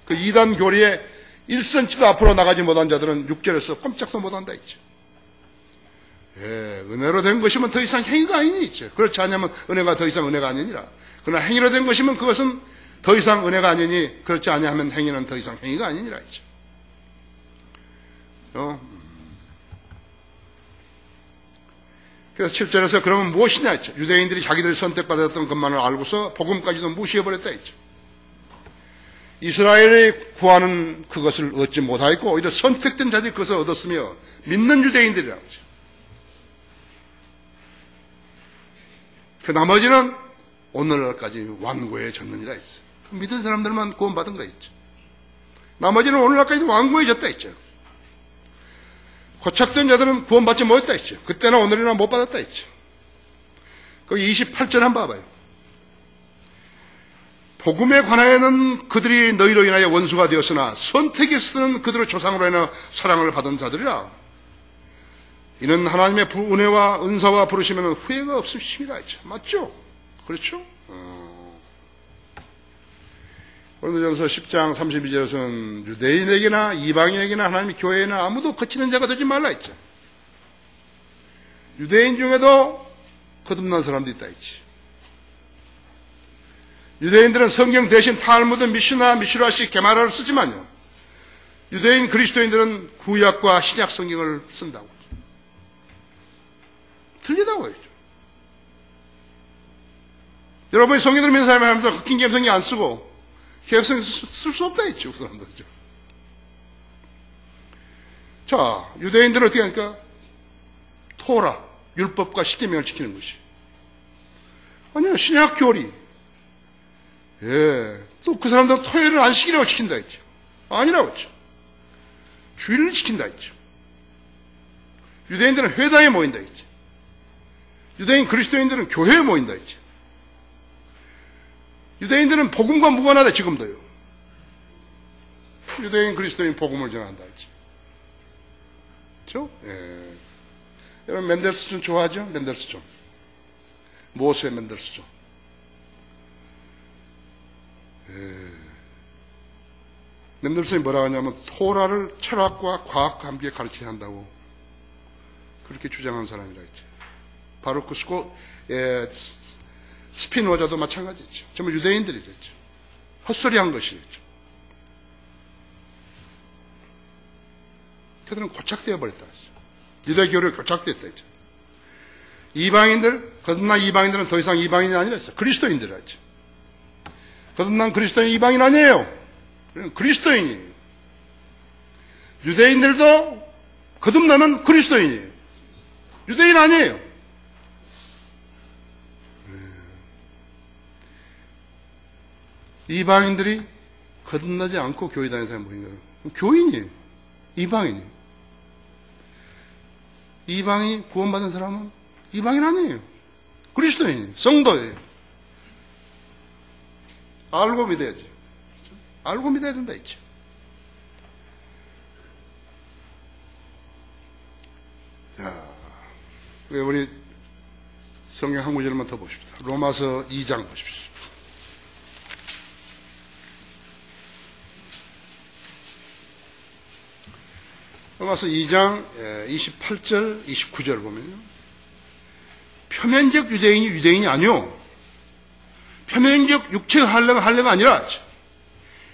그 이단 교리에 1cm도 앞으로 나가지 못한 자들은 6절에서 꼼짝도 못한다 했죠. 은혜로 된 것이면 더 이상 행위가 아니니 있죠. 그렇지 않으면 은혜가 더 이상 은혜가 아니니라. 그러나 행위로 된 것이면 그것은 더 이상 은혜가 아니니, 그렇지 않으면 행위는 더 이상 행위가 아니니라 했죠. 그래서 7절에서 그러면 무엇이냐 했죠. 유대인들이 자기들이 선택받았던 것만을 알고서 복음까지도 무시해버렸다 했죠. 이스라엘이 구하는 그것을 얻지 못하였고 오히려 선택된 자들이 그것을 얻었으며 믿는 유대인들이라고 하죠. 그 나머지는 오늘날까지 완고에 졌느니라 했어요. 믿은 사람들만 구원받은 거 있죠. 나머지는 오늘날까지도 완고에 졌다 했죠. 고착된 자들은 구원받지 못했다 했죠. 그때나 오늘이나 못 받았다 했죠. 거기 28절 한번 봐봐요. 복음에 관하여는 그들이 너희로 인하여 원수가 되었으나 선택이 있으는 그들의 조상으로 인하여 사랑을 받은 자들이라. 이는 하나님의 은혜와 은사와 부르시면 후회가 없으심이라 했죠. 맞죠? 그렇죠? 고린도전서 10장 32절에서는 유대인에게나 이방인에게나 하나님의 교회에는 아무도 거치는 자가 되지 말라 했죠. 유대인 중에도 거듭난 사람도 있다 했지. 유대인들은 성경 대신 탈무드, 미슈라시, 게마라를 쓰지만요. 유대인 그리스도인들은 구약과 신약 성경을 쓴다고 했죠. 틀리다고 했죠. 여러분이 성경을 믿는 사람이 하면서 킹제임스 안 쓰고 개혁성경 쓸 수 없다 했죠. 그 사람들이죠. 자, 유대인들은 어떻게 하니까? 토라, 율법과 십계명을 지키는 것이. 아니요, 신약 교리. 또 그 사람들은 토요일을 안식이라고 지킨다 했죠. 아니라고 했죠. 주일을 지킨다 했죠. 유대인들은 회당에 모인다 했죠. 유대인 그리스도인들은 교회에 모인다 했죠. 유대인들은 복음과 무관하다 지금도요. 유대인 그리스도인 복음을 전한다 했죠. 그렇죠? 여러분 맨델스존 좋아하죠? 맨델스존. 모세 맨델스존. 맨델슨이 뭐라고 하냐면 토라를 철학과 과학과 함께 가르쳐야 한다고 그렇게 주장한 사람이라 했죠. 바로 그 스피노자도 마찬가지죠. 전부 유대인들이랬죠. 헛소리한 것이었죠. 그들은 고착되어 버렸다 했죠. 유대교를 고착됐다 했죠. 이방인들, 거듭난 이방인들은 더 이상 이방인이 아니라 했어요. 그리스도인들이었죠. 거듭난 그리스도인 이방인 아니에요. 그리스도인이에요. 유대인들도 거듭나면 그리스도인이에요. 유대인 아니에요. 이방인들이 거듭나지 않고 교회 다니는 사람이 뭐인 거예요? 교인이에요. 이방인이에요. 이방이 구원받은 사람은 이방인 아니에요. 그리스도인이에요. 성도예요. 알고 믿어야지. 알고 믿어야 된다 했죠. 자, 우리 성경 한 구절만 더 보십시다. 로마서 2장 보십시오. 로마서 2장 28절, 29절 보면요. 표면적 유대인이 유대인이 아니요. 표면적 육체의 할례가 아니라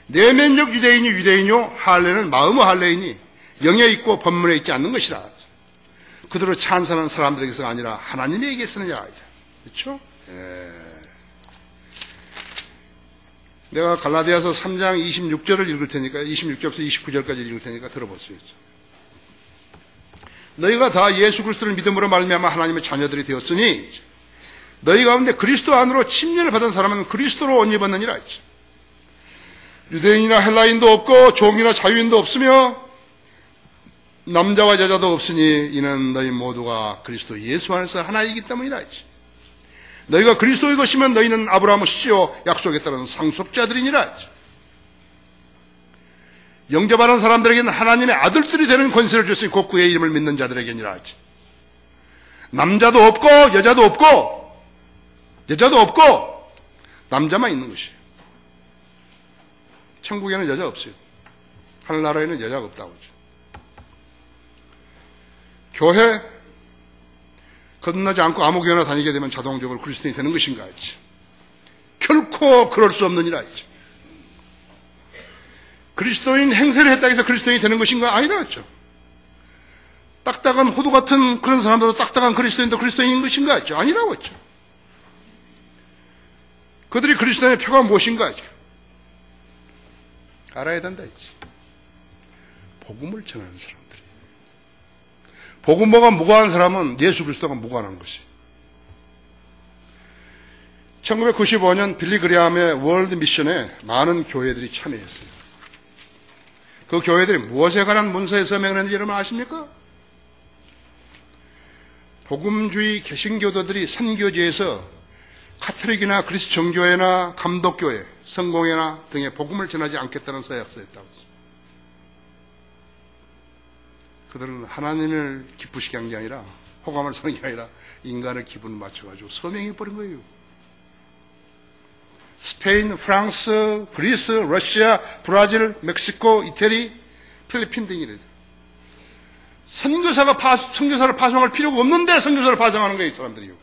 내면적 유대인이 유대인이요. 할례는 마음의 할례이니 영에 있고 본문에 있지 않는 것이라. 그대로 찬송하는 사람들에게서가 아니라 하나님에게서느냐. 그렇죠? 내가 갈라디아서 3장 26절을 읽을 테니까 26절부터 29절까지 읽을 테니까 들어보세요. 너희가 다 예수 그리스도를 믿음으로 말미암아 하나님의 자녀들이 되었으니 너희 가운데 그리스도 안으로 침례를 받은 사람은 그리스도로 옷 입었느니라 했죠. 유대인이나 헬라인도 없고 종이나 자유인도 없으며 남자와 여자도 없으니 이는 너희 모두가 그리스도 예수 안에서 하나이기 때문이라 했지. 너희가 그리스도의 것이면 너희는 아브라함의 씨요 약속에 따른 상속자들이니라 했지. 영접하는 사람들에게는 하나님의 아들들이 되는 권세를 줬으니 곧 그의 이름을 믿는 자들에게니라 했지. 남자도 없고 여자도 없고 남자만 있는 것이에요. 천국에는 여자 없어요. 하늘나라에는 여자가 없다고 하죠. 교회 거듭나지 않고 아무 교회나 다니게 되면 자동적으로 그리스도인이 되는 것인가 했지. 결코 그럴 수 없느니라 했지. 그리스도인 행세를 했다고 해서 그리스도인이 되는 것인가? 아니라 했죠. 딱딱한 호두 같은 그런 사람들도 딱딱한 그리스도인도 그리스도인인 것인가 했죠. 아니라고 했죠. 그들이 그리스도인의 표가 무엇인가 했죠. 알아야 된다 했지. 복음을 전하는 사람들이. 복음과 무관한 사람은 예수 그리스도가 무관한 것이. 1995년 빌리 그레함의 월드 미션에 많은 교회들이 참여했어요. 그 교회들이 무엇에 관한 문서에 서명을 했는지 여러분 아십니까? 복음주의 개신교도들이 선교지에서 카톨릭이나 그리스 정교회나 감독교회, 성공회나 등의 복음을 전하지 않겠다는 서약서였다고 했습니다. 그들은 하나님을 기쁘시게 한 게 아니라 호감을 사는 게 아니라 인간의 기분을 맞춰가지고 서명해버린 거예요. 스페인, 프랑스, 그리스, 러시아, 브라질, 멕시코, 이태리, 필리핀 등이래요. 선교사를 파송할 필요가 없는데 선교사를 파송하는 거예요, 이 사람들이요.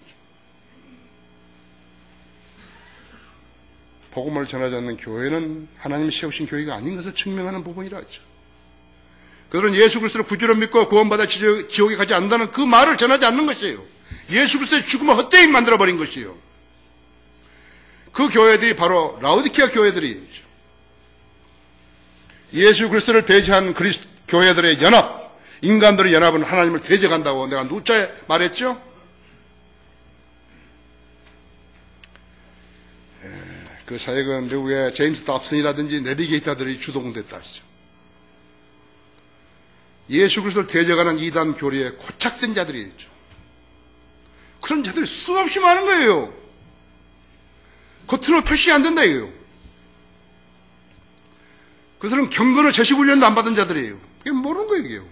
복음을 전하지 않는 교회는 하나님이 세우신 교회가 아닌 것을 증명하는 부분이라 하죠. 그들은 예수 그리스도를 구주로 믿고 구원받아 지옥에 가지 않는다는 그 말을 전하지 않는 것이에요. 예수 그리스도의 죽음을 헛되이 만들어버린 것이에요. 그 교회들이 바로 라오디케아 교회들이죠. 예수 그리스도를 배제한 교회들의 연합, 인간들의 연합은 하나님을 대적한다고 내가 누차에 말했죠? 그 사역은 미국의 제임스 답슨이라든지 내비게이터들이 주동됐다 했어요. 예수 그리스도를 대적하는 이단 교리에 고착된 자들이 있죠. 그런 자들이 수없이 많은 거예요. 겉으로 표시 안 된다 이거예요. 그들은 경건을 제식훈련도 안 받은 자들이에요. 그게 모르는 거예요, 이게요.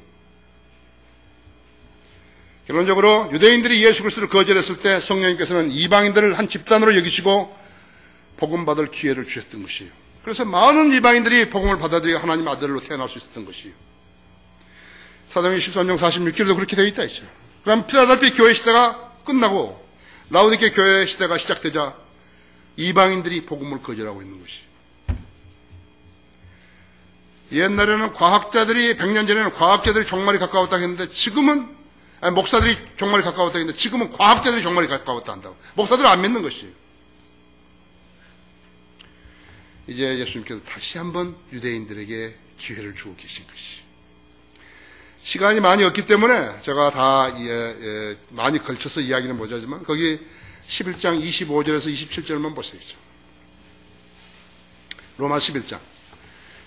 결론적으로 유대인들이 예수 그리스도를 거절했을 때 성령님께서는 이방인들을 한 집단으로 여기시고 복음 받을 기회를 주셨던 것이에요. 그래서 많은 이방인들이 복음을 받아들여 하나님 아들로 태어날 수 있었던 것이에요. 사도행전 13장 46절에도 그렇게 되어 있다 했죠. 그럼 필라델피 교회 시대가 끝나고 라오디케 교회 시대가 시작되자 이방인들이 복음을 거절하고 있는 것이에요. 옛날에는 과학자들이 100년 전에는 과학자들이 종말이 가까웠다 했는데 지금은 목사들이 종말이 가까웠다 했는데 지금은 과학자들이 종말이 가까웠다 한다고. 목사들은 안 믿는 것이에요. 이제 예수님께서 다시 한번 유대인들에게 기회를 주고 계신 것이에요. 시간이 많이 없기 때문에 제가 다 많이 걸쳐서 이야기는 못하지만 거기 11장 25절에서 27절만 보세요. 로마 11장.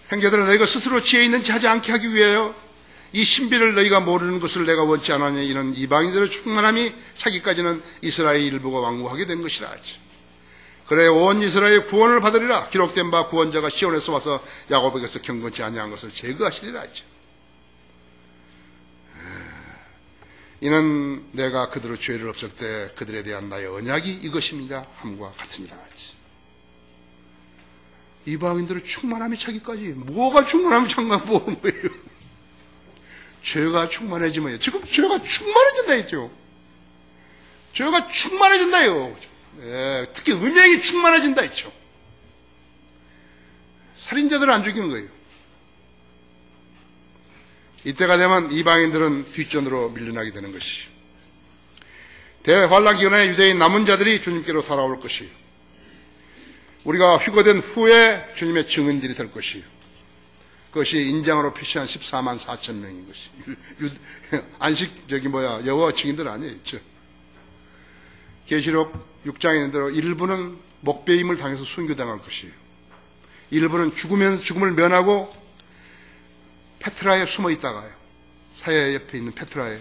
형제들아 너희가 스스로 지혜 있는지 하지 않게 하기 위하여 이 신비를 너희가 모르는 것을 내가 원치 않으니 이는 이방인들의 충만함이 차기까지는 이스라엘 일부가 왕국하게 된 것이라 하지. 그래 온 이스라엘 구원을 받으리라. 기록된 바 구원자가 시온에서 와서 야곱에게서 경건치 아니한 것을 제거하시리라 하지. 이는 내가 그들의 죄를 없앨 때 그들에 대한 나의 언약이 이것입니다 함과 같으니라 하지. 이방인들의 충만함이 차기까지 뭐가 충만함이 차기가 모르는 거예요. 죄가 충만해지면 지금 죄가 충만해진다 했죠. 죄가 충만해진다요. 특히 음행이 충만해진다 했죠. 살인자들을 안 죽이는 거예요. 이때가 되면 이방인들은 뒷전으로 밀려나게 되는 것이. 대환란 기간에 유대인 남은 자들이 주님께로 돌아올 것이. 우리가 휴거된 후에 주님의 증인들이 될 것이. 그것이 인장으로 표시한 14만 4천 명인 것이. 여호와 증인들 아니에요. 계시록 6장에 있는 대로 일부는 목배임을 당해서 순교당할 것이에요. 일부는 죽음을 면하고 페트라에 숨어 있다가요. 사해 옆에 있는 페트라의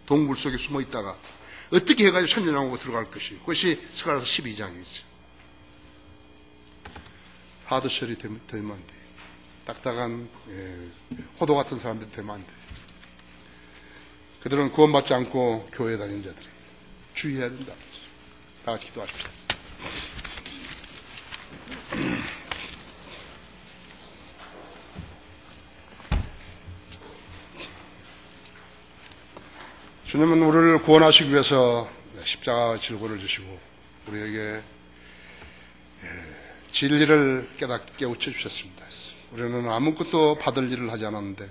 동굴 속에 숨어 있다가 어떻게 해가지고 천년왕국으로 들어갈 것이, 그것이 스가랴서 12장이죠. 하드쉘이 되면 안 돼. 딱딱한 호도 같은 사람들이 되면 안 돼. 그들은 구원받지 않고 교회 다니는 자들이 주의해야 된다. 다 같이 기도하십시다. 주님은 우리를 구원하시기 위해서 십자가 질고를 주시고 우리에게 진리를 깨우쳐 주셨습니다. 우리는 아무것도 받을 일을 하지 않았는데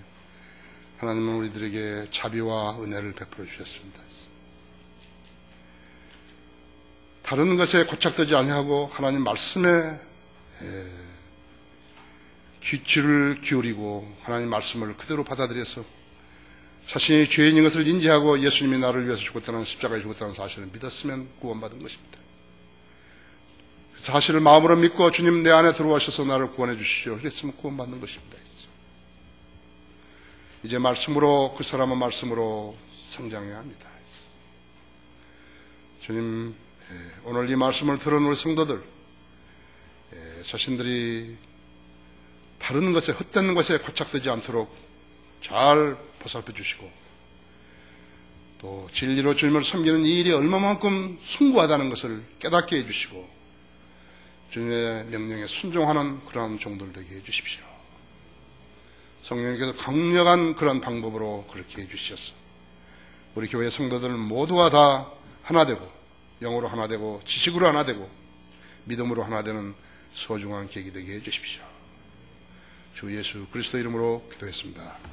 하나님은 우리들에게 자비와 은혜를 베풀어 주셨습니다. 다른 것에 고착되지 아니하고 하나님 말씀에 귀를 기울이고 하나님 말씀을 그대로 받아들여서 자신이 죄인인 것을 인지하고 예수님이 나를 위해서 죽었다는, 십자가에 죽었다는 사실을 믿었으면 구원받은 것입니다. 그 사실을 마음으로 믿고 주님 내 안에 들어와셔서 나를 구원해 주시오, 그랬으면 구원받는 것입니다. 이제 말씀으로, 그 사람은 말씀으로 성장해야 합니다. 주님, 오늘 이 말씀을 들은 우리 성도들, 자신들이 다른 것에, 헛되는 것에 고착되지 않도록 잘 보살펴 주시고, 또 진리로 주님을 섬기는 이 일이 얼마만큼 숭고하다는 것을 깨닫게 해주시고, 주님의 명령에 순종하는 그러한 종들 되게 해주십시오. 성령님께서 강력한 그런 방법으로 그렇게 해주셔서 우리 교회 성도들 모두가 다 하나 되고, 영으로 하나 되고, 지식으로 하나 되고, 믿음으로 하나 되는 소중한 계기 되게 해주십시오. 주 예수 그리스도 이름으로 기도했습니다.